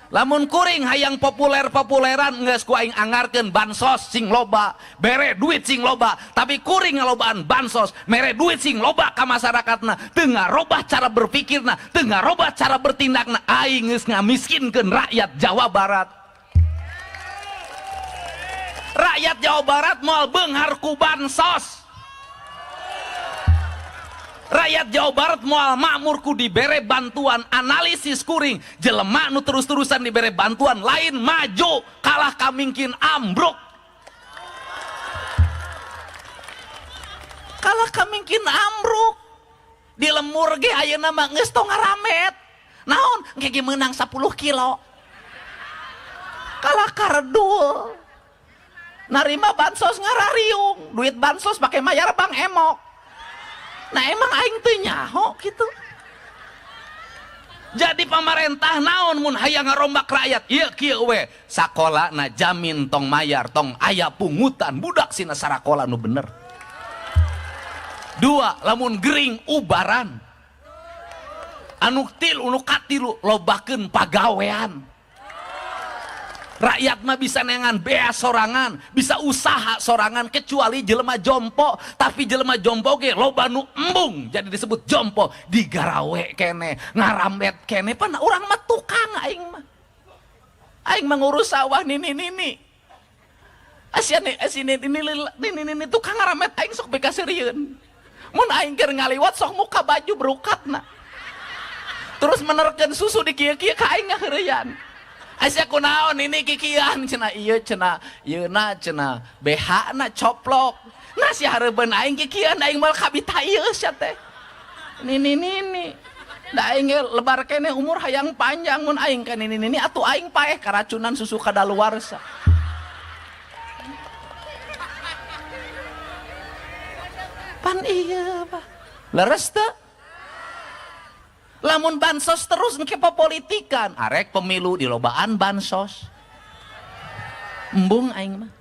Lamun kuring hayang populer-populeran geus ku aing anggarkeun bansos sing loba, bere duit sing loba, tapi kuring ngalobaan bansos, mere duit sing loba ka masyarakatna, teu ngarobah cara berpikirna, teu ngarobah cara bertindakna, aing geus ngamiskinkeun rakyat Jawa Barat. Rakyat Jawa Barat moal beunghar ku bansos. Rakyat Jawa Barat moal makmur ku dibere bantuan. Analisis kuring jelema nu terus-terusan dibere bantuan lain maju kalah kamingkin ambruk, kalah kamingkin ambruk. Di lemur ge ayeuna mah geus tong ngaramet naon ge meunang 10 kilo kalah karedul. Narima bansos ngarariung, duit bansos pakai mayar Bang Emok. Nah emang aing teu nyaho gitu. Jadi pemerintah naon mun hayang ngarombak rakyat ieu kieu we, sakolana jamin tong mayar, tong aya pungutan budak sina sarakola nu bener. 2 lamun gering ubaran, anu tilu nu katilu lobakeun pagawean. Rakyat mah bisa nengan bea sorangan, bisa usaha sorangan, kecuali jelema jompo. Tapi jelema jompo ge loba nu embung jadi disebut jompo, digarawe kene, ngarambet kene, pan urang mah tukang aing mah. Aing mah ngurus sawah nini ini tukang ngaramet aing sok bekaseurieun. Mun aing keur ngaliwat sok muka baju berukatna. Terus menerkeun susu di kieu-kieu ka aing ngaheureuyan. Asya kunaon ini kikian cenah ieu cenah yeuna cenah BH na coplok. Nah si hareupeun aing kikian aing mal kabita ieu sia teh. Nini. Da aing lebar kene umur hayang panjang mun aing ka nini atuh aing paeh karacunan susu kadaluarsa. Pan ieu bah. Leres teu? Lamun bansos terus engke politikan, arek pemilu di lobaan bansos. Embung aing mah.